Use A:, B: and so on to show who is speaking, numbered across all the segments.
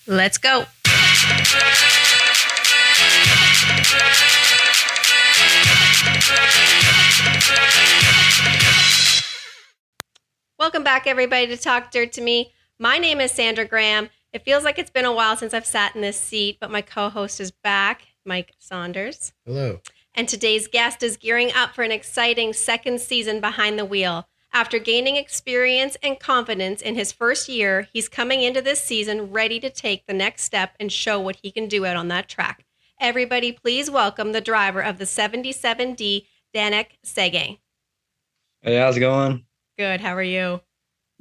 A: Let's go. Welcome back, everybody, to Talk Dirt to Me. My name is Sandra Graham. It feels like it's been a while since I've sat in this seat, but my co-host is back, Mike Saunders.
B: Hello.
A: And today's guest is gearing up for an exciting second season behind the wheel. After gaining experience and confidence in his first year, he's coming into this season ready to take the next step and show what he can do out on that track. Everybody, please welcome the driver of the 77D, Danick Seguin.
C: Hey, how's it going?
A: Good. How are you?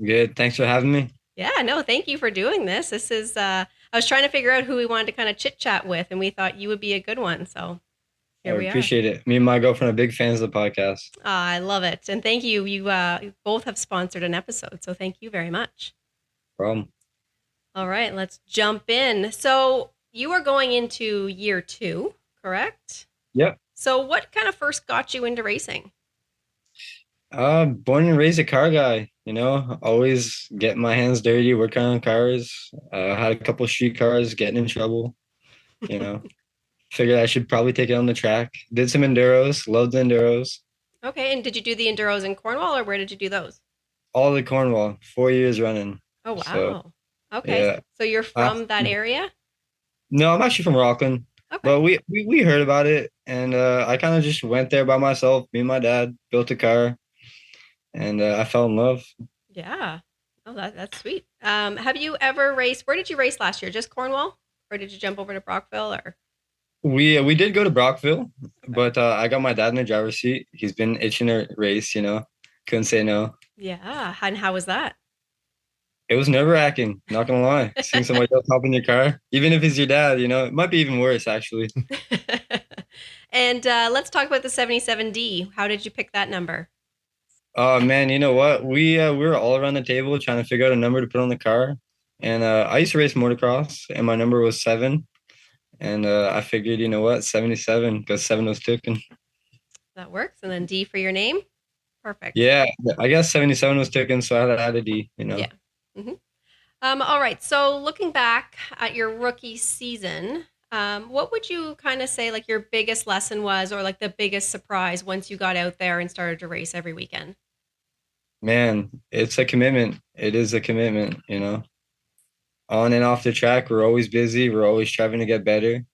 C: Good. Thanks for having me.
A: Yeah, no, thank you for doing this. This is, I was trying to figure out who we wanted to kind of chit chat with, and we thought you would be a good one. So here we are.
C: I appreciate it. Me and my girlfriend are big fans of the podcast.
A: I love it. And thank you. You both have sponsored an episode. So thank you very much.
C: No problem.
A: All right, let's jump in. So you are going into year 2, correct?
C: Yep.
A: So what kind of first got you into racing?
C: Born and raised a car guy, always getting my hands dirty, working on cars. Had a couple street cars, getting in trouble, Figured I should probably take it on the track. Did some enduros, loved the enduros.
A: Okay, and did you do the enduros in Cornwall, or where did you do those?
C: All the Cornwall, 4 years running.
A: Oh, wow.
C: So,
A: okay,
C: yeah.
A: So you're from that area?
C: No, I'm actually from Rockland.
A: Okay.
C: But we heard about it, and I kind of just went there by myself. Me and my dad built a car, and I fell in love.
A: Yeah. Oh, that's sweet. Have you ever raced? Where did you race last year? Just Cornwall, or did you jump over to Brockville? Or
C: We did go to Brockville, but I got my dad in the driver's seat. He's been itching to race, couldn't say no.
A: Yeah. And how was that?
C: It was nerve-wracking, not gonna lie. Seeing somebody else hop in your car, even if it's your dad, it might be even worse, actually.
A: And let's talk about the 77D. How did you pick that number?
C: Oh man, you know what? We were all around the table trying to figure out a number to put on the car, and I used to race motocross, and my number was 7, and I figured, 77, because 7 was taken.
A: That works. And then D for your name. Perfect.
C: Yeah, I guess 77 was taken, so I had to add a D.
A: Yeah. Mm-hmm. All right. So looking back at your rookie season, what would you kind of say like your biggest lesson was, or like the biggest surprise once you got out there and started to race every weekend?
C: Man, it's a commitment. It is a commitment, On and off the track, we're always busy. We're always striving to get better.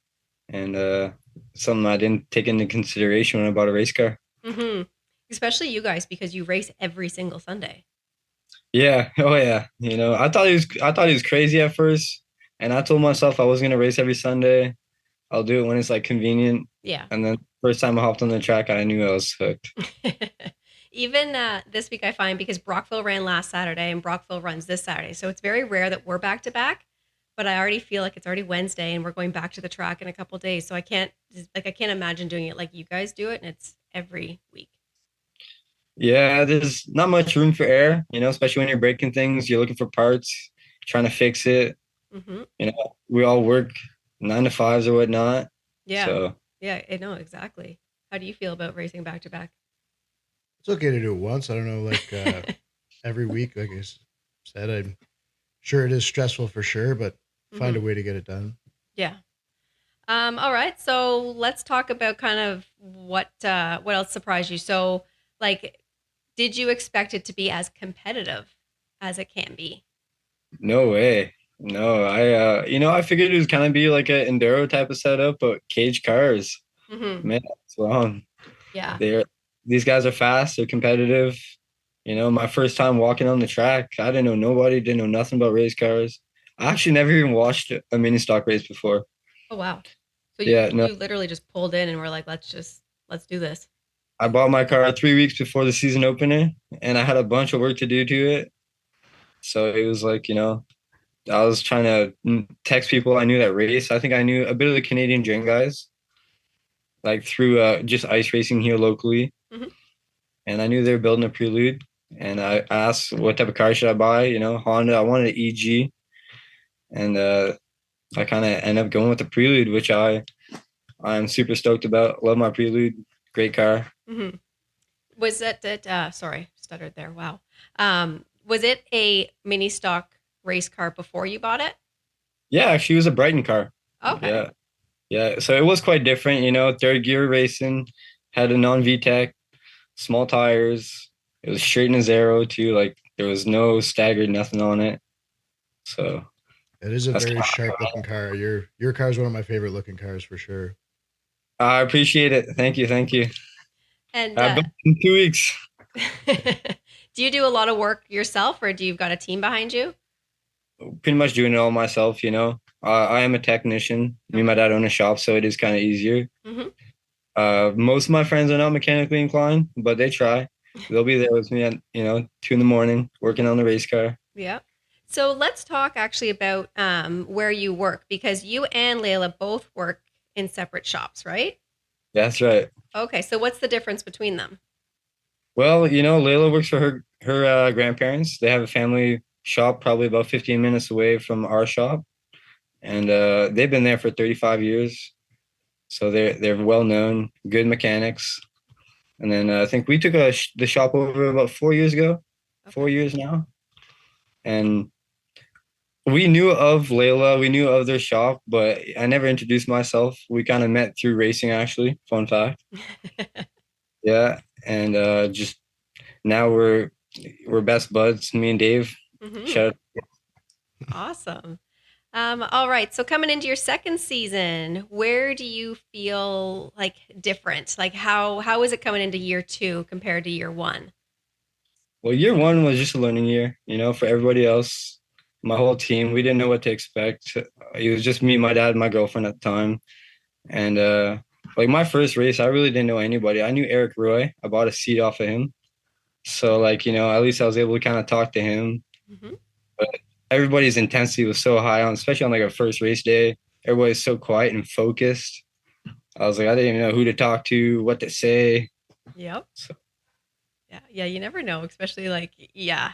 C: And something I didn't take into consideration when I bought a race car.
A: Mm-hmm. Especially you guys, because you race every single Sunday.
C: Yeah. Oh yeah. I thought he was crazy at first. And I told myself I was gonna race every Sunday. I'll do it when it's like convenient.
A: Yeah.
C: And then first time I hopped on the track, I knew I was hooked.
A: Even this week I find, because Brockville ran last Saturday and Brockville runs this Saturday. So it's very rare that we're back to back, but I already feel like it's already Wednesday and we're going back to the track in a couple of days. So I can't imagine doing it like you guys do it. And it's every week.
C: Yeah, there's not much room for error, especially when you're breaking things, you're looking for parts, trying to fix it.
A: Mm-hmm.
C: We all work 9 to 5s or whatnot.
A: Yeah.
C: So.
A: Yeah, I know, exactly. How do you feel about racing back to back?
B: It's okay to do it once. I don't know, like every week, like I said, I'm sure it is stressful for sure, but find a way to get it done.
A: Yeah. All right. So let's talk about kind of what else surprised you. So like, did you expect it to be as competitive as it can be?
C: No way. No, I figured it was kind of be like an enduro type of setup, but cage cars.
A: Mm-hmm.
C: Man, that's wrong.
A: Yeah.
C: These guys are fast. They're competitive. My first time walking on the track, I didn't know nobody, didn't know nothing about race cars. I actually never even watched a mini stock race before.
A: Oh, wow. So you literally just pulled in and were like, let's do this.
C: I bought my car 3 weeks before the season opener, and I had a bunch of work to do to it. So it was like, I was trying to text people I knew that race. I think I knew a bit of the Canadian Gen guys, like through just ice racing here locally.
A: Mm-hmm.
C: And I knew they were building a Prelude. And I asked what type of car should I buy, Honda. I wanted an EG. And I kind of ended up going with the Prelude, which I'm super stoked about. Love my Prelude. Great car.
A: Mm-hmm. Was that sorry, stuttered there. Wow. Was it a mini stock race car before you bought it?
C: Yeah, actually, it was a Brighton car.
A: Okay.
C: Yeah, yeah. So it was quite different, third gear racing, had a non VTEC, small tires. It was straight in a zero too. Like there was no staggered, nothing on it. So
B: It is a
C: that's
B: very
C: kind
B: sharp looking car. Your car is one of my favorite looking cars for sure.
C: I appreciate it. Thank you, thank you.
A: And
C: I've been in 2 weeks.
A: do you do a lot of work yourself, or do you got a team behind you?
C: Pretty much doing it all myself. I am a technician. Me and my
A: Okay.
C: dad own a shop, so it is kind of easier.
A: Hmm.
C: Most of my friends are not mechanically inclined, but they try. They'll be there with me at 2 in the morning working on the race car.
A: Yeah. So let's talk actually about where you work, because you and Layla both work in separate shops, right?
C: That's right.
A: Okay. So what's the difference between them?
C: Well, Layla works for her grandparents. They have a family shop probably about 15 minutes away from our shop, and they've been there for 35 years. So they're well known, good mechanics. And then I think we took the shop over about 4 years ago,
A: Okay.
C: 4 years now, and we knew of Layla, we knew of their shop, but I never introduced myself. We kind of met through racing, actually. Fun fact. Yeah, and just now we're best buds, me and Dave.
A: Hmm.
C: Shout
A: Awesome. All right. So coming into your second season, where do you feel like different? Like how is it coming into year two compared to year one?
C: Well, year one was just a learning year, for everybody else. My whole team, we didn't know what to expect. It was just me, my dad, and my girlfriend at the time. And like my first race, I really didn't know anybody. I knew Eric Roy. I bought a seat off of him. So like, at least I was able to kind of talk to him.
A: Hmm.
C: But everybody's intensity was so high on, especially on like a first race day. Everybody's so quiet and focused. I was like, I didn't even know who to talk to, what to say.
A: Yep.
C: So
A: Yeah. Yeah. You never know, especially like, yeah.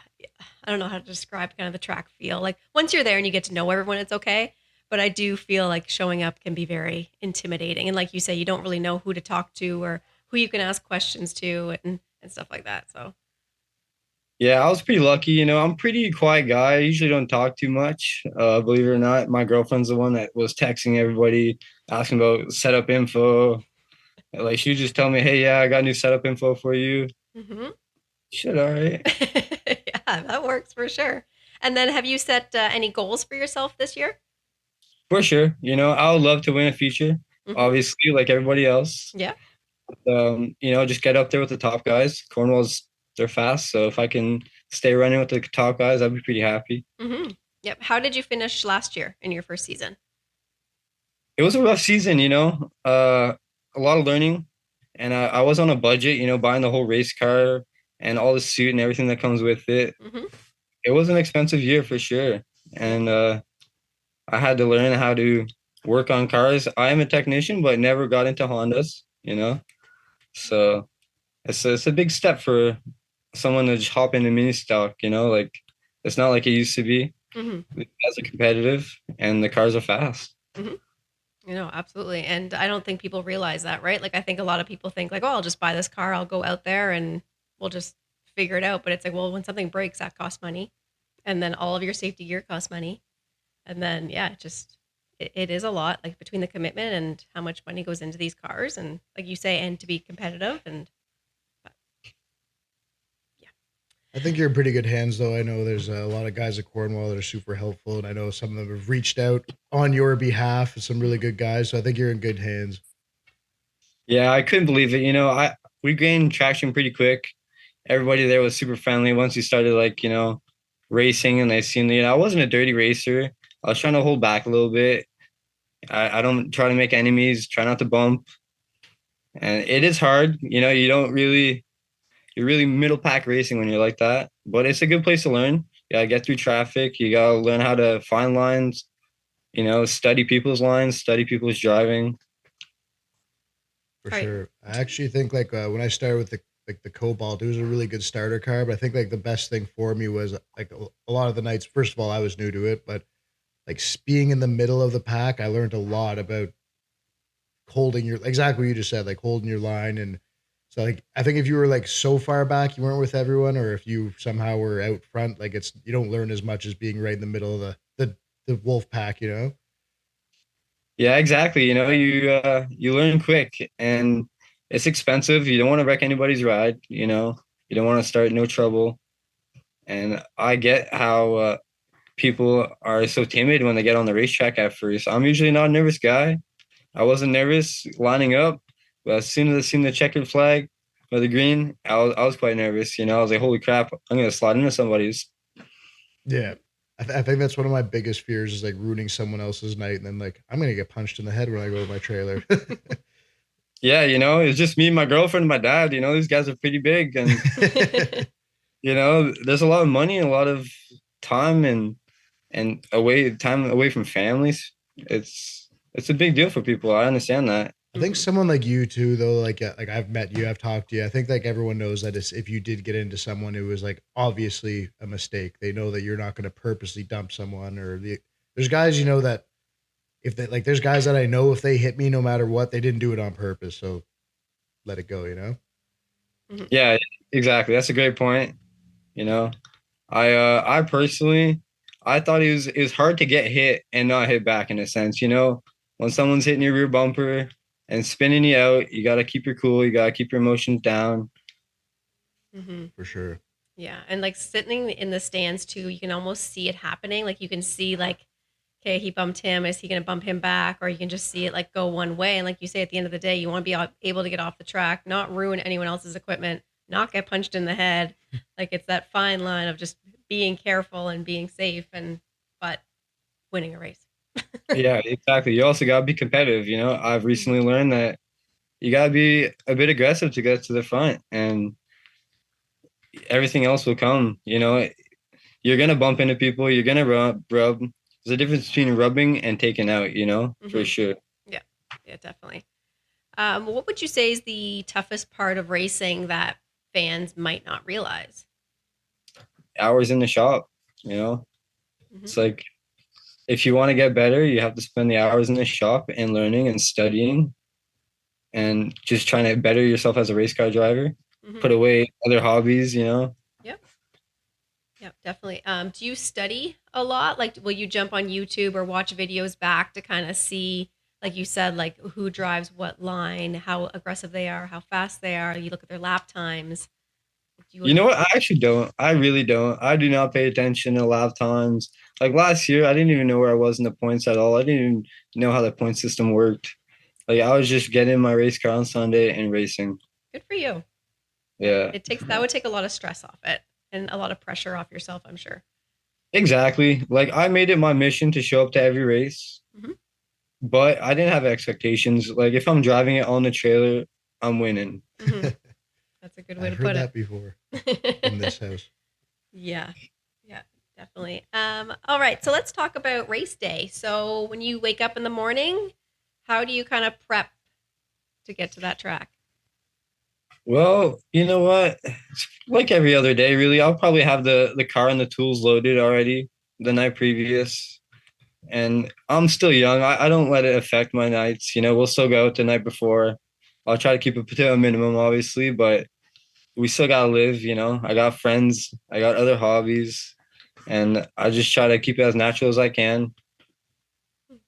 A: I don't know how to describe kind of the track feel. Like once you're there and you get to know everyone, it's okay. But I do feel like showing up can be very intimidating. And like you say, you don't really know who to talk to or who you can ask questions to and stuff like that. So,
C: yeah, I was pretty lucky. I'm a pretty quiet guy. I usually don't talk too much. Believe it or not, my girlfriend's the one that was texting everybody, asking about setup info. Like she would just tell me, "Hey, yeah, I got new setup info for you."
A: hmm.
C: Shit, all right,
A: Yeah, that works for sure. And then have you set any goals for yourself this year?
C: for sure. I would love to win a feature,
A: Hmm.
C: obviously, like everybody else.
A: Yeah.
C: Just get up there with the top guys. Cornwall's they're fast, so if I can stay running with the top guys, I'd be pretty happy.
A: Hmm. Yep. How did you finish last year in your first season?
C: It was a rough season, a lot of learning, and I was on a budget, buying the whole race car and all the suit and everything that comes with it.
A: Hmm.
C: It was an expensive year for sure,
A: Yeah.
C: and I had to learn how to work on cars. I am a technician, but never got into Hondas. So it's a big step for someone to just hop into mini stock. Like it's not like it used to be.
A: Hmm.
C: The guys are competitive, and the cars are fast.
A: Hmm. Absolutely. And I don't think people realize that, right? Like I think a lot of people think like, oh, I'll just buy this car, I'll go out there and we'll just figure it out. But it's like, well, when something breaks, that costs money. And then all of your safety gear costs money. And then yeah, it is a lot, like between the commitment and how much money goes into these cars and like you say, and to be competitive and but, yeah.
B: I think you're in pretty good hands, though. I know there's a lot of guys at Cornwall that are super helpful, and I know some of them have reached out on your behalf. Some really good guys, so I think you're in good hands.
C: Yeah, I couldn't believe it. We gained traction pretty quick. Everybody there was super friendly once you started like, racing and they seen, I wasn't a dirty racer. I was trying to hold back a little bit. I don't try to make enemies, try not to bump. And it is hard. You don't really you're really middle pack racing when you're like that. But it's a good place to learn. You gotta get through traffic. You gotta learn how to find lines, study people's lines, study people's driving.
B: For
A: All right.
B: sure. I actually think like when I started with the Cobalt, it was a really good starter car. But I think like the best thing for me was like a lot of the nights. First of all, I was new to it, but like being in the middle of the pack, I learned a lot about holding your exactly what you just said, like holding your line. And so like I think if you were like so far back, you weren't with everyone, or if you somehow were out front, like it's you don't learn as much as being right in the middle of the the wolf pack, you know?
C: Yeah, exactly. You learn quick, and it's expensive. You don't want to wreck anybody's ride, you know. You don't want to start no trouble. And I get how people are so timid when they get on the racetrack at first. I'm usually not a nervous guy. I wasn't nervous lining up, but as soon as I seen the checkered flag or the green, I was quite nervous. You know, I was like, "Holy crap, I'm gonna slide into somebody's."
B: Yeah. I think that's one of my biggest fears is like ruining someone else's night. And then like, I'm going to get punched in the head when I go to my trailer.
C: Yeah, it's just me, my girlfriend, and my dad. These guys are pretty big, and there's a lot of money and a lot of time and time away from families. It's a big deal for people. I understand that.
B: I think someone like you too, though, like I've met you, I've talked to you. I think like everyone knows that if you did get into someone, it was like obviously a mistake. They know that you're not going to purposely dump someone there's guys, that if they like, there's guys that I know if they hit me, no matter what, they didn't do it on purpose. So let it go,
C: Yeah, exactly. That's a great point. You know, I personally, I thought it was hard to get hit and not hit back in a sense. When someone's hitting your rear bumper and spinning you out, you got to keep your cool. You got to keep your emotions down.
B: For sure.
A: Yeah, and like sitting in the stands too, you can almost see it happening. Like you can see like, okay, he bumped him. Is he going to bump him back? Or you can just see it like go one way. And like you say, at the end of the day, you want to be able to get off the track, not ruin anyone else's equipment, not get punched in the head. Like it's that fine line of just being careful and being safe, but winning a race.
C: Yeah, exactly. You also got to be competitive. I've recently learned that you got to be a bit aggressive to get to the front, and everything else will come. You're going to bump into people. You're going to rub. There's a difference between rubbing and taking out, for sure.
A: Yeah, definitely. What would you say is the toughest part of racing that fans might not realize?
C: Hours in the shop, It's like, if you want to get better, you have to spend the hours in the shop and learning and studying and just trying to better yourself as a race car driver. Put away other hobbies,
A: Yep, definitely. Do you study a lot? Like, will you jump on YouTube or watch videos back to kind of see, like you said, like who drives what line, how aggressive they are, how fast they are? You look at their lap times.
C: You know what? I actually don't. I really don't. I do not pay attention to lap times. Like last year, I didn't even know where I was in the points at all. I didn't even know how the point system worked. Like I was just getting my race car on Sunday and racing.
A: Good for you.
C: Yeah.
A: That would take a lot of stress off it and a lot of pressure off yourself, I'm sure.
C: Exactly. Like I made it my mission to show up to every race, but I didn't have expectations. Like if I'm driving it on the trailer, I'm winning.
A: That's a good way
B: I've
A: to put
B: heard
A: it.
B: that before in this house.
A: Yeah, definitely. All right, so let's talk about race day. So when you wake up in the morning, how do you kind of prep to get to that track?
C: Well, you know what? It's like every other day, really. I'll probably have the car and the tools loaded already the night previous. And I'm still young. I don't let it affect my nights. We'll still go out the night before. I'll try to keep it to a minimum, obviously, but we still gotta live. I got friends, I got other hobbies, and I just try to keep it as natural as I can.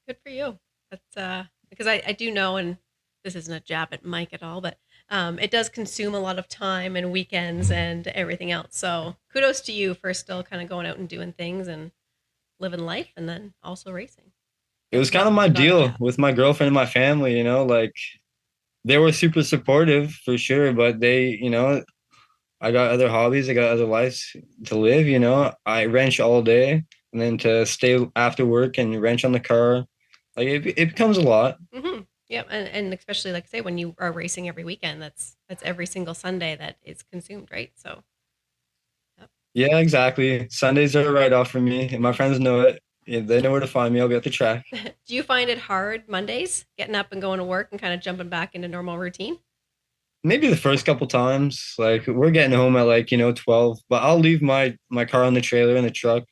A: Good for you. That's because I do know, and this isn't a jab at Mike at all, but it does consume a lot of time and weekends and everything else. So kudos to you for still kind of going out and doing things and living life, and then also racing.
C: It was kind of my deal with my girlfriend and my family. Like they were super supportive for sure, but they, I got other hobbies, I got other lives to live. I wrench all day, and then to stay after work and wrench on the car, like it becomes a lot.
A: Yeah, and especially like say when you are racing every weekend, that's every single Sunday that is consumed, right? So. Yep.
C: Yeah, exactly. Sundays are a write-off for me, and my friends know it. Yeah, they know where to find me. I'll be at the track.
A: Do you find it hard Mondays getting up and going to work and kind of jumping back into normal routine?
C: Maybe the first couple times, like we're getting home at 12, but I'll leave my car on the trailer in the truck,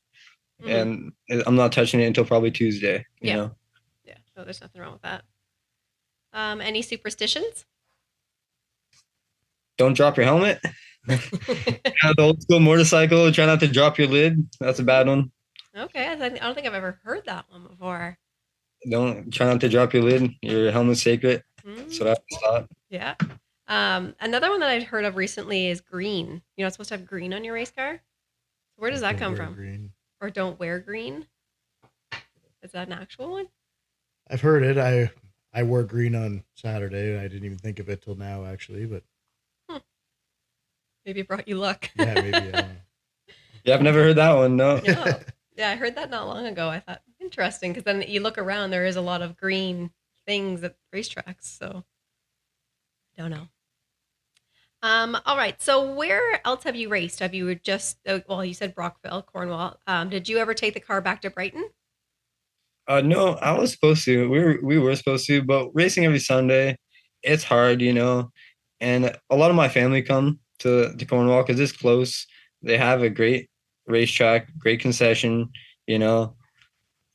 C: and I'm not touching it until probably Tuesday. You know?
A: Yeah. No, there's nothing wrong with that. Any superstitions?
C: Don't drop your helmet. Have the old school motorcycle. Try not to drop your lid. That's a bad one.
A: Okay, I don't think I've ever heard that one before.
C: Don't try not to drop your lid. Your helmet's sacred. So
A: Mm,
C: that's thought.
A: yeah. Another one that I'd heard of recently is green. You're not supposed to have green on your race car. Where does
B: Like,
A: that
B: don't
A: come
B: wear
A: from?
B: green.
A: Or don't wear green? Is that an actual one?
B: I've heard it. I wore green on Saturday, and I didn't even think of it till now, actually. But
A: Hmm. Maybe it brought you luck.
B: yeah, maybe I don't know.
C: Yeah, I've never heard that one. No.
A: No. Yeah, I heard that not long ago. I thought interesting because then you look around, there is a lot of green things at racetracks. So I don't know. All right. So where else have you raced? Have you just well, you said Brockville, Cornwall. Did you ever take the car back to Brighton?
C: No, I was supposed to. We were supposed to, but racing every Sunday, it's hard, And a lot of my family come to Cornwall because it's close. They have a great racetrack, great concession, you know.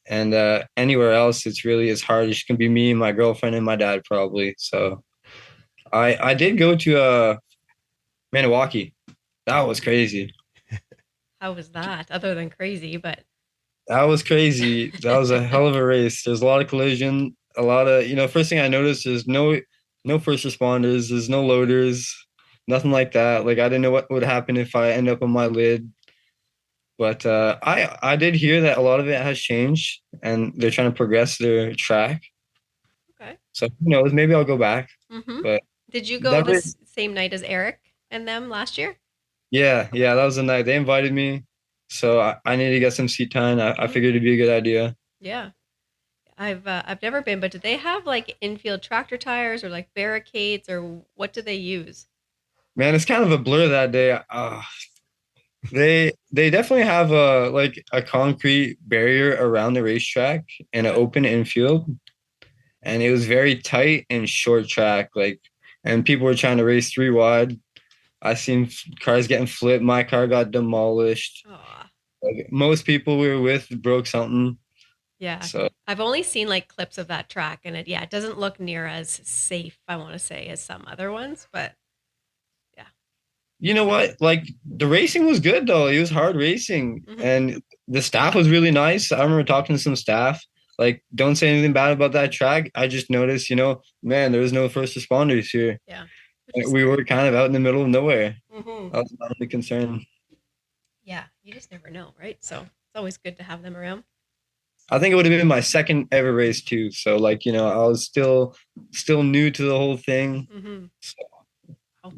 C: And anywhere else, it's hard. It's gonna be me, my girlfriend, and my dad probably. So I did go to Maniwaki. That was crazy.
A: How was that? Other than crazy, but
C: That was crazy. That was a hell of a race. There's a lot of collision, a lot of, first thing I noticed is no first responders, there's no loaders, nothing like that. Like I didn't know what would happen if I end up on my lid. But I did hear that a lot of it has changed and they're trying to progress their track.
A: okay.
C: So who knows, maybe I'll go back.
A: Mm-hmm.
C: But
A: Did you go
C: that
A: the same night as Eric and them last year?
C: yeah, that was the night they invited me. So I need to get some seat time. I
A: Mm,
C: figured it'd be a good idea.
A: yeah. I've never been, but do they have like infield tractor tires or like barricades or what do they use?
C: Man, it's kind of a blur that day. They definitely have a concrete barrier around the racetrack and an open infield, and it was very tight and short track. And people were trying to race three wide. I seen cars getting flipped. My car got demolished.
A: Oh,
C: Like most people we were with broke something.
A: yeah.
C: So
A: I've only seen like clips of that track and it doesn't look near as safe, I want to say, as some other ones, but yeah.
C: you know what? Like the racing was good though. It was hard racing,
A: Hmm.
C: and the staff was really nice. I remember talking to some staff. Like, don't say anything bad about that track. I just noticed, man, there was no first responders here.
A: Yeah. Which is
C: We were kind of out in the middle of nowhere.
A: hmm
C: That was my only concern.
A: yeah, you just never know, right? So it's always good to have them around.
C: I think it would have been my second ever race too. So I was still new to the whole thing.
A: Hmm.
C: So,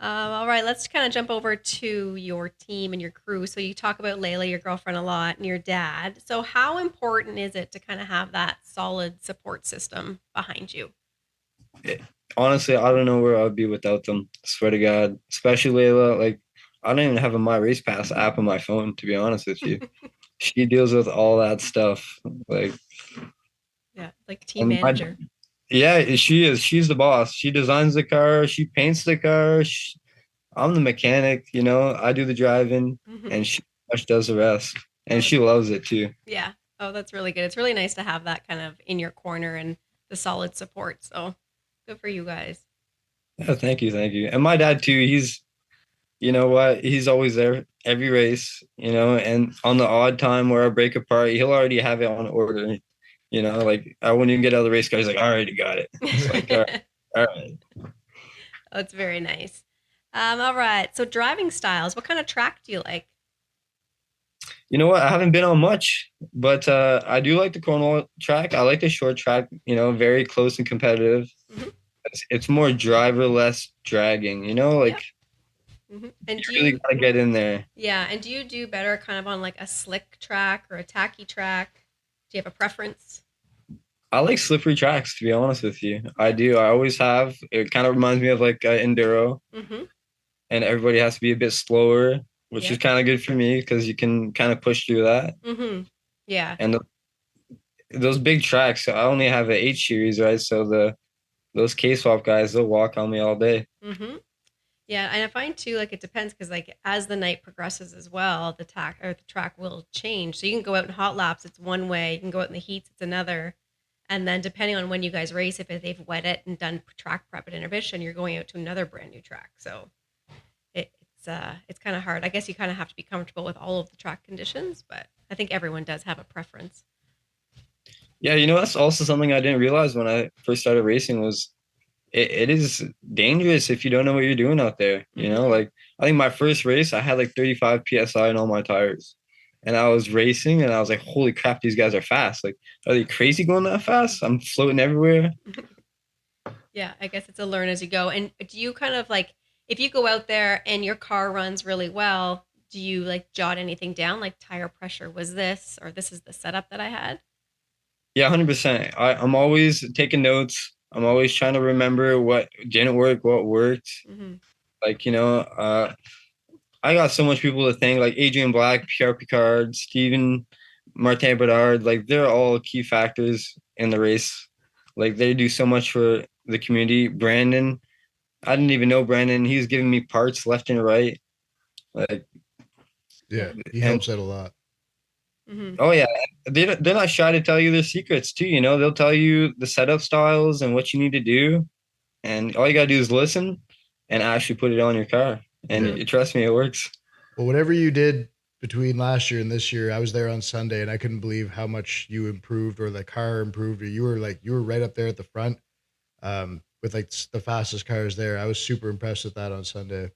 A: All right, let's kind of jump over to your team and your crew. So you talk about Layla, your girlfriend, a lot, and your dad. So how important is it to kind of have that solid support system behind you?
C: honestly, I don't know where I'd be without them. Swear to God, especially Layla. Like, I don't even have a My Race Pass app on my phone, to be honest with you. She deals with all that stuff. Like,
A: Yeah, like team
C: and
A: manager.
C: yeah, she is. She's the boss. She designs the car. She paints the car. I'm the mechanic. I do the driving,
A: Hmm.
C: and she pretty much does the rest. And
A: Oh,
C: she loves it too.
A: yeah. Oh, that's really good. It's really nice to have that kind of in your corner and the solid support. So good for you guys.
C: Yeah, thank you, thank you. And my dad too. You know what? He's always there every race. And on the odd time where I break apart, he'll already have it on order. Like I wouldn't even get out of the race car. He's like, I already got it. It's like, all right.
A: That's very nice. All right. So driving styles, what kind of track do you like?
C: You know what? I haven't been on much, but I do like the Cornwall track. I like the short track. Very close and competitive.
A: Hmm.
C: It's more driver, less dragging. Like
A: Yep. And
C: you
A: do
C: really
A: you,
C: gotta get in there.
A: yeah, and do you do better kind of on like a slick track or a tacky track? Do you have a preference?
C: I like slippery tracks, to be honest with you. I do. I always have. It kind of reminds me of like enduro,
A: Mm-hmm.
C: and everybody has to be a bit slower, which is
A: Yep.
C: kind of good for me because you can kind of push through that.
A: Mm-hmm. Yeah.
C: And those big tracks, I only have an H series, right? So those K swap guys, they'll walk on me all day.
A: Mm-hmm. Yeah, and I find too, like it depends because like as the night progresses as well, the track will change. So you can go out in hot laps, it's one way. You can go out in the heats, it's another. And then depending on when you guys race, if they've wet it and done track prep at intermission, you're going out to another brand new track. So it's kind of hard. I guess you kind of have to be comfortable with all of the track conditions, but I think everyone does have a preference.
C: Yeah, that's also something I didn't realize when I first started racing was it is dangerous if you don't know what you're doing out there. Like I think my first race, I had like 35 PSI on all my tires. And I was racing and I was like, holy crap, these guys are fast. Like, are they crazy going that fast? I'm floating everywhere.
A: Yeah, I guess it's a learn as you go. And do you kind of like, if you go out there and your car runs really well, do you like jot anything down? Like tire pressure was this, or this is the setup that I had?
C: Yeah, 100%. I'm always taking notes. I'm always trying to remember what didn't work, what worked.
A: Mm-hmm.
C: Like, I got so much people to thank, like Adrian Black, Pierre Picard, Steven, Martin Bedard. Like, they're all key factors in the race. Like, they do so much for the community. Brandon, I didn't even know Brandon. He was giving me parts left and right. Like,
B: Yeah, he
C: and
B: helps out a lot.
A: Mm-hmm.
C: oh yeah, they're not shy to tell you their secrets too. They'll tell you the setup styles and what you need to do, and all you gotta do is listen and actually put it on your car. And trust me, it works.
B: Well, whatever you did between last year and this year, I was there on Sunday and I couldn't believe how much you improved or the car improved. Or you were right up there at the front with like the fastest cars there. I was super impressed with that on Sunday.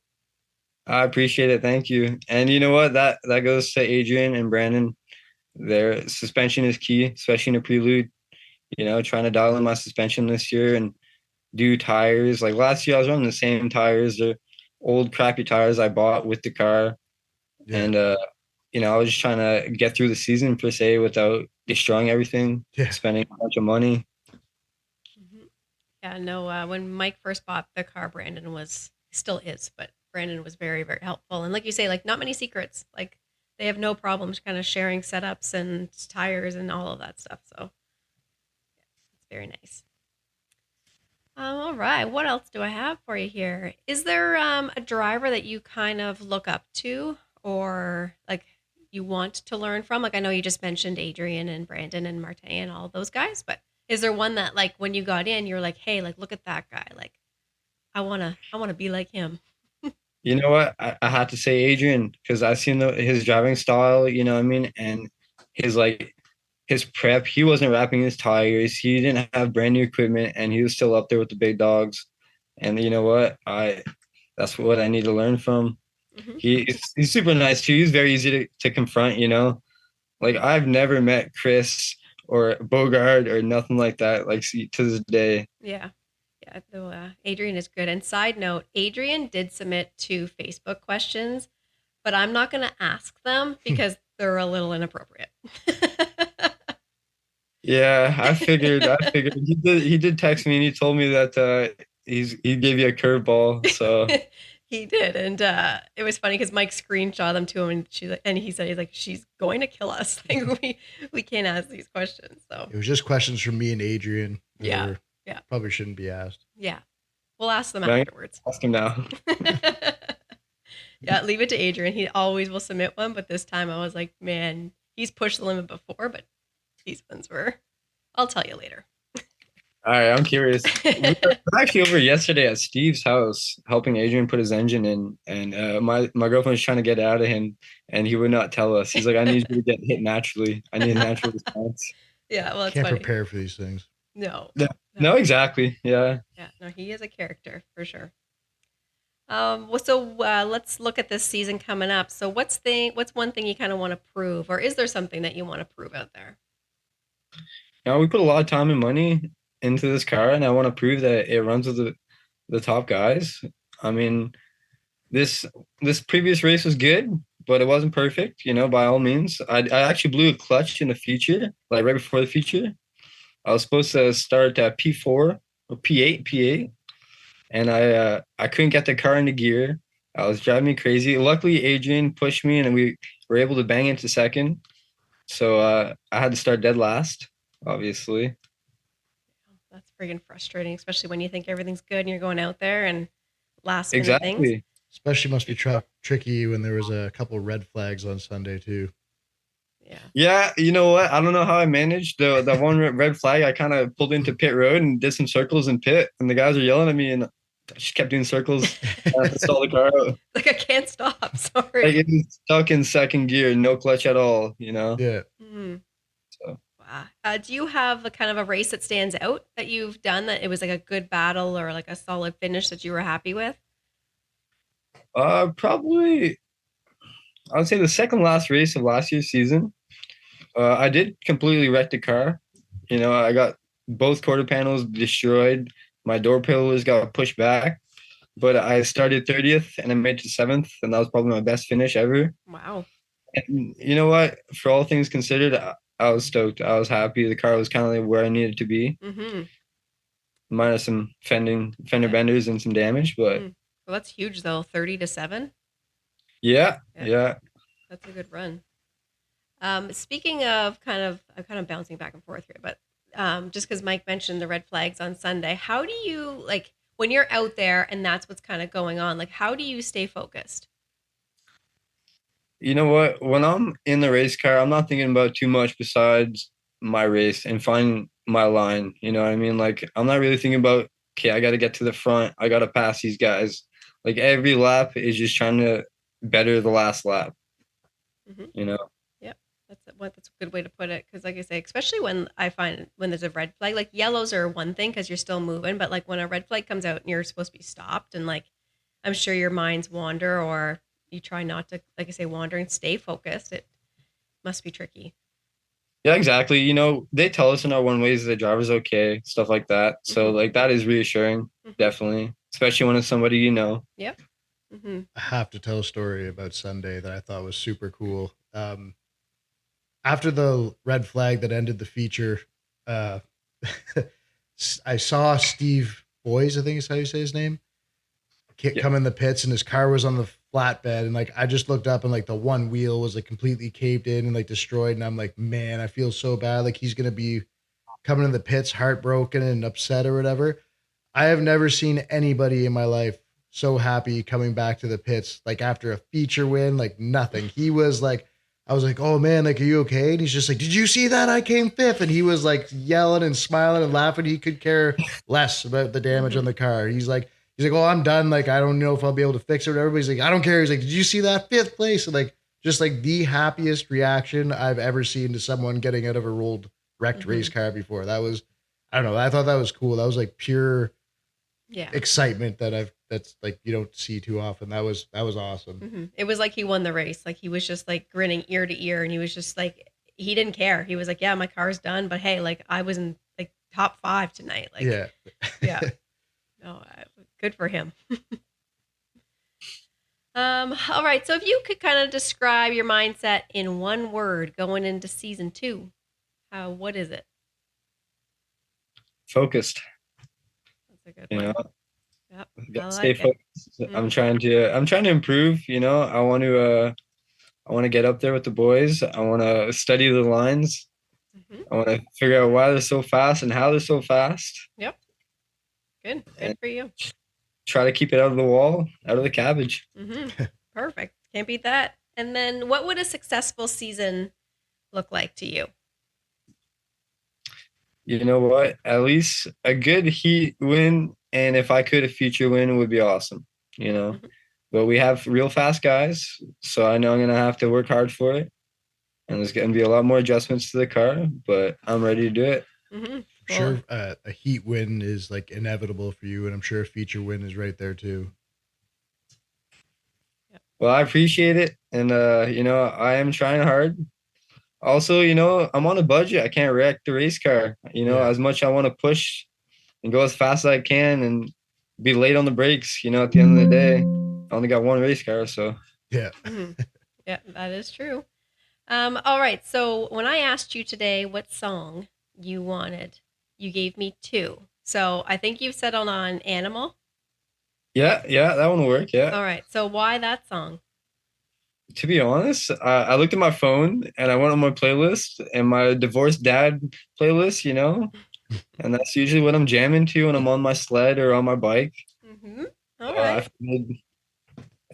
C: I appreciate it. Thank you. And you know what? That goes to Adrian and Brandon. Their suspension is key, especially in a prelude. Trying to dial in my suspension this year and do tires. Like last year, I was running the same tires. They're old, crappy tires I bought with the car. Yeah. And, I was just trying to get through the season per se without destroying everything, spending a bunch of money.
A: Mm-hmm. Yeah, no, when Mike first bought the car, Brandon still is, but Brandon was very, very helpful. And like you say, like not many secrets. Like they have no problems kind of sharing setups and tires and all of that stuff. So it's very nice. All right. What else do I have for you here? Is there a driver that you kind of look up to or like you want to learn from? Like I know you just mentioned Adrian and Brandon and Martin and all those guys, but is there one that like when you got in, you're like, hey, like look at that guy. Like I wanna be like him.
C: You know what? I had to say Adrian because I've seen his driving style, you know what I mean? And his prep, he wasn't wrapping his tires. He didn't have brand new equipment and he was still up there with the big dogs. And you know what? That's what I need to learn from. Mm-hmm. He's super nice too. He's very easy to confront, Like I've never met Chris or Bogart or nothing like that, like to this day.
A: Yeah. Yeah, though Adrian is good. And side note, Adrian did submit 2 Facebook questions, but I'm not going to ask them because they're a little inappropriate.
C: Yeah, I figured. He did text me and he told me that he gave you a curveball. So
A: he did, and it was funny because Mike screenshot them to him, and he said, "He's like, she's going to kill us. Like we can't ask these questions." So
B: it was just questions from me and Adrian.
A: Yeah.
B: Probably shouldn't be asked.
A: Yeah. We'll ask them afterwards.
C: Ask him now.
A: Yeah, leave it to Adrian. He always will submit one, but this time I was like, man, he's pushed the limit before, but these ones were. I'll tell you later.
C: All right, I'm curious. We were actually over yesterday at Steve's house helping Adrian put his engine in, and my girlfriend was trying to get it out of him, and he would not tell us. He's like, I need you to get hit naturally. I need a natural response.
A: Yeah, well, it's
B: Can't
A: funny.
B: Prepare for these things.
C: No, exactly. Yeah.
A: Yeah, no, he is a character for sure. Let's look at this season coming up. So what's one thing you kind of want to prove, or is there something that you want to prove out there?
C: We put a lot of time and money into this car, and I want to prove that it runs with the top guys. I mean, this previous race was good, but it wasn't perfect, by all means. I actually blew a clutch in the feature, like right before the feature. I was supposed to start at P4 or P8, and I couldn't get the car into gear. I was driving me crazy. Luckily, Adrian pushed me, and we were able to bang into second. So I had to start dead last, obviously.
A: That's friggin' frustrating, especially when you think everything's good and you're going out there and last minute things.
B: Especially must be tricky when there was a couple red flags on Sunday too.
C: Yeah, you know what? I don't know how I managed the one red flag. I kind of pulled into pit road and did some circles in pit, and the guys are yelling at me, and just kept doing circles. I had to stall the car out.
A: Like I can't stop.
C: Like
A: Sorry.
C: it was stuck in second gear, no clutch at all, you know?
B: Yeah.
A: Mhm.
C: So,
A: Wow. Do you have a kind of a race that stands out that you've done that it was like a good battle or like a solid finish that you were happy with?
C: probably, I would say the second last race of last year's season. I did completely wreck the car. You know, I got both quarter panels destroyed. My door pillars got pushed back, but I started 30th and I made it to 7th, and that was probably my best finish ever.
A: Wow.
C: And you know what? For all things considered, I was stoked. I was happy. The car was kind of like where I needed to be,
A: Mm-hmm.
C: minus some fender
A: Yeah.
C: benders and some damage. But
A: Well, that's huge though. 30-7.
C: yeah,
A: Yeah.
C: yeah.
A: That's a good run. Speaking of I'm kind of bouncing back and forth here, but just because Mike mentioned the red flags on Sunday, how do you like when you're out there and that's what's kind of going on? Like, how do you stay focused?
C: You know what? When I'm in the race car, I'm not thinking about too much besides my race and finding my line. You know what I mean? Like, I'm not really thinking about, okay, I got to get to the front. I got to pass these guys. Like, every lap is just trying to better the last lap,
A: Mm-hmm.
C: you know?
A: Yep, that's a good way to put it. Because, like I say, especially when I find when there's a red flag, like yellows are one thing because you're still moving, but like when a red flag comes out and you're supposed to be stopped, and like I'm sure your minds wander, or you try not to, like I say, wander and stay focused. It must be tricky.
C: Yeah, exactly. You know, they tell us in our one ways the driver's okay, stuff like that. So,
A: Mhm.
C: like, that is reassuring,
A: Mhm.
C: definitely, especially when it's somebody you know.
A: Yep. Mm-hmm.
B: I have to tell a story about Sunday that I thought was super cool. After the red flag that ended the feature, uh, I saw Steve Boys, I think is how you say his name,
C: Yeah.
B: come in the pits, and his car was on the flatbed, and like I just looked up and like the one wheel was like completely caved in and like destroyed, and I'm like, man, I feel so bad. Like he's gonna be coming in the pits heartbroken and upset or whatever. I have never seen anybody in my life so happy coming back to the pits, like after a feature win, like nothing. He was like, I was like, oh man, like, are you okay? And he's just like, did you see that? I came fifth. And he was like yelling and smiling and laughing. He could care less about the damage on the car. He's like, oh, I'm done. Like, I don't know if I'll be able to fix it or whatever. But he's like, I don't care. He's like, did you see that fifth place? And like, just like the happiest reaction I've ever seen to someone getting out of a wrecked race car before. That was, I don't know. I thought that was cool. That was like pure excitement that's like you don't see too often. That was awesome.
A: Mm-hmm. It was like he won the race. Like he was just like grinning ear to ear, and he was just like he didn't care. He was like, yeah, my car's done, but hey, like I was in like top 5 tonight. Like yeah. No, good for him. All right. So if you could kind of describe your mindset in one word going into season 2, what is it?
C: Focused.
A: That's a good
C: You
A: one.
C: know,
A: Yep.
C: gotta
A: I
C: stay
A: like
C: focused.
A: it.
C: I'm trying to improve. You know, I want to get up there with the boys. I want to study the lines.
A: Mm-hmm.
C: I want to figure out why they're so fast and how they're so fast.
A: Yep. Good for you.
C: Try to keep it out of the wall, out of the cabbage.
A: Mm-hmm. Perfect. Can't beat that. And then what would a successful season look like to you?
C: You know what? At least a good heat win, and if I could, a feature win would be awesome. You know, but we have real fast guys, so I know I'm gonna have to work hard for it, and there's gonna be a lot more adjustments to the car. But I'm ready to do it.
A: Mm-hmm.
B: Sure, a heat win is like inevitable for you, and I'm sure a feature win is right there too.
C: Well, I appreciate it, and you know, I am trying hard. Also, you know, I'm on a budget. I can't wreck the race car. You know, as much I want to push and go as fast as I can and be late on the brakes. You know, at the end of the day, I only got one race car, so
B: yeah.
A: Mm-hmm. Yeah, that is true. All right. So when I asked you today what song you wanted, you gave me 2. So I think you've settled on Animal.
C: Yeah, that one will work. Yeah.
A: All right. So why that song?
C: To be honest, I looked at my phone and I went on my playlist and my divorced dad playlist, you know, and that's usually what I'm jamming to when I'm on my sled or on my bike.
A: Mm-hmm. All right.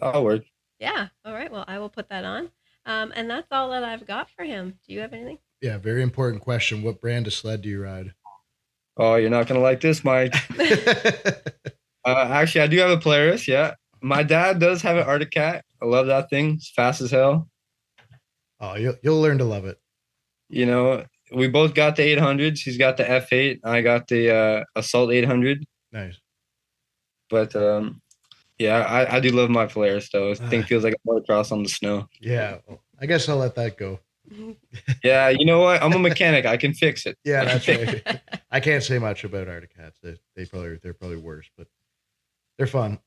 C: That'll work.
A: Yeah. All right. Well, I will put that on. And that's all that I've got for him. Do you have anything?
B: Yeah. Very important question. What brand of sled do you ride?
C: Oh, you're not going to like this, Mike. Actually, I do have a Polaris. Yeah, my dad does have an Arctic Cat. I love that thing. It's fast as hell.
B: Oh, you'll learn to love it.
C: You know, we both got the 800s. He's got the F8. I got the Assault 800.
B: Nice.
C: But yeah, I do love my Polaris though. This thing feels like a motocross on the snow.
B: Yeah, well, I guess I'll let that go.
C: Yeah, you know what? I'm a mechanic. I can fix it.
B: Yeah, that's right. I can't say much about Arctic Cats. They're probably worse, but they're fun.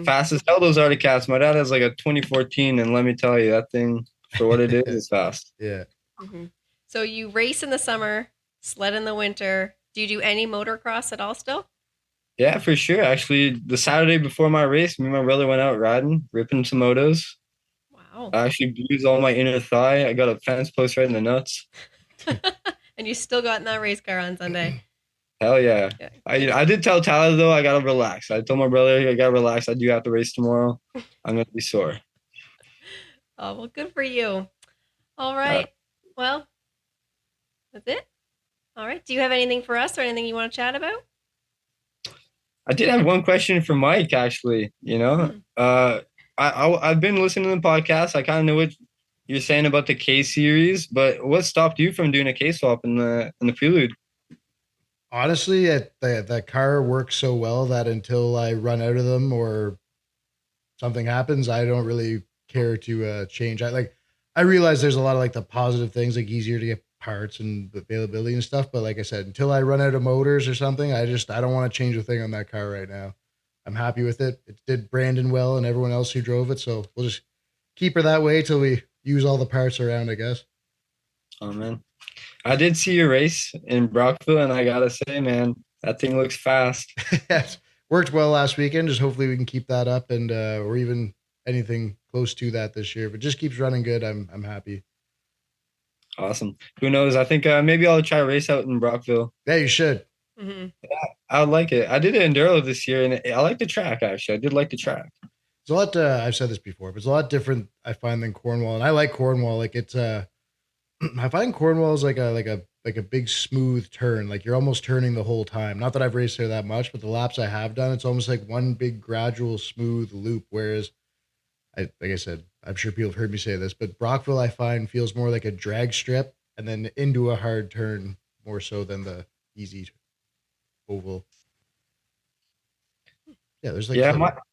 C: Fast as hell, those Arctic Cats. My dad has like a 2014, and let me tell you, that thing, for what it is fast.
B: Yeah.
A: Mm-hmm. So you race in the summer, sled in the winter. Do you do any motocross at all still?
C: Yeah, for sure. Actually, the Saturday before my race, me and my brother went out riding, ripping some motos.
A: Wow.
C: I actually bruised all my inner thigh. I got a fence post right in the nuts.
A: And you still got in that race car on Sunday.
C: Hell yeah. I did tell Tyler, though, I got to relax. I told my brother, I got to relax. I do have to race tomorrow. I'm going to be sore.
A: Oh, well, good for you. All right. Well, that's it. All right. Do you have anything for us or anything you want to chat about?
C: I did have one question for Mike, actually. You know, I've been listening to the podcast. I kind of know what you're saying about the K series, but what stopped you from doing a K swap in the prelude?
B: Honestly, that car works so well that until I run out of them or something happens, I don't really care to change. I realize there's a lot of like the positive things, like easier to get parts and availability and stuff. But like I said, until I run out of motors or something, I don't want to change a thing on that car right now. I'm happy with it. It did Brandon well and everyone else who drove it. So we'll just keep her that way till we use all the parts around, I guess.
C: Oh, man. I did see your race in Brockville, and I got to say, man, that thing looks fast.
B: Yes. Worked well last weekend. Just hopefully we can keep that up and or even anything close to that this year. But just keeps running good. I'm happy.
C: Awesome. Who knows? I think maybe I'll try a race out in Brockville.
B: Yeah, you should.
A: Mm-hmm.
C: Yeah, I would like it. I did an enduro this year, and I like the track, actually. I did like the track.
B: It's a lot, I've said this before, but it's a lot different, I find, than Cornwall. And I like Cornwall. Like it's I find Cornwall is like a big smooth turn. Like you're almost turning the whole time. Not that I've raced there that much, but the laps I have done, it's almost like one big gradual smooth loop. Whereas like I said, I'm sure people have heard me say this, but Brockville I find feels more like a drag strip and then into a hard turn more so than the easy oval. Yeah, there's like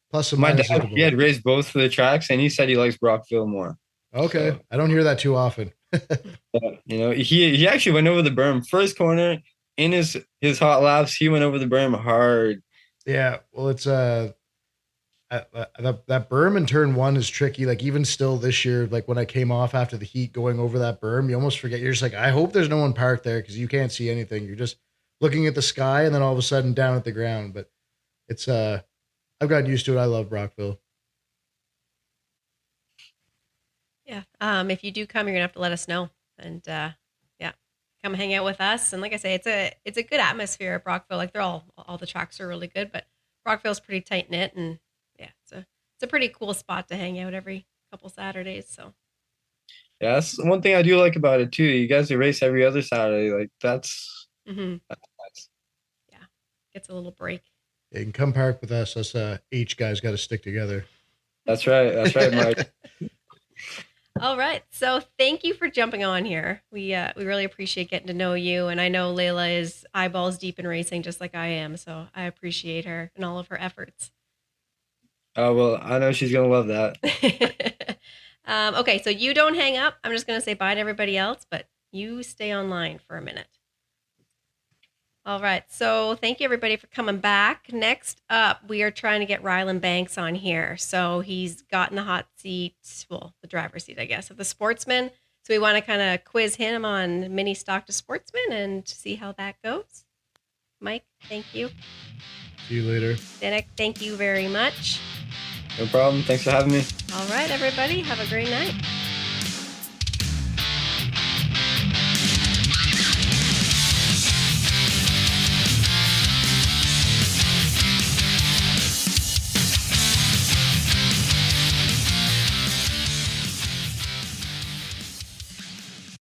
B: plus and
C: my
B: minus.
C: dad, he had raced both of the tracks, and he said he likes Brockville more.
B: Okay,
C: so,
B: I don't hear that too often.
C: You know, he actually went over the berm first corner in his hot laps. He went over the berm hard.
B: Yeah, well, it's that berm in turn one is tricky. Like even still this year, like when I came off after the heat going over that berm, you almost forget. You're just like, I hope there's no one parked there because you can't see anything. You're just looking at the sky and then all of a sudden down at the ground. But it's I've gotten used to it. I love Brockville.
A: Yeah. If you do come, you're gonna have to let us know, and yeah, come hang out with us. And like I say, it's a good atmosphere at Brockville. Like they're all the tracks are really good, but Brockville's pretty tight knit, and yeah, it's a pretty cool spot to hang out every couple Saturdays. So
C: yeah, that's one thing I do like about it too. You guys race every other Saturday. Like that's
A: nice. Yeah, gets a little break.
B: Yeah, you can come park with us. Us H guys got to stick together.
C: That's right. That's right, Mike.
A: All right. So thank you for jumping on here. We really appreciate getting to know you. And I know Layla is eyeballs deep in racing just like I am. So I appreciate her and all of her efforts.
C: Oh, well, I know she's going to love that.
A: Okay. So you don't hang up. I'm just going to say bye to everybody else, but you stay online for a minute. All right. So thank you, everybody, for coming back. Next up, we are trying to get Rylan Banks on here. So he's got in the hot seat, well, the driver's seat, I guess, of the Sportsman. So we want to kind of quiz him on mini stock to Sportsman and see how that goes. Mike, thank you.
B: See you later.
A: Danick, thank you very much.
C: No problem. Thanks for having me.
A: All right, everybody. Have a great night.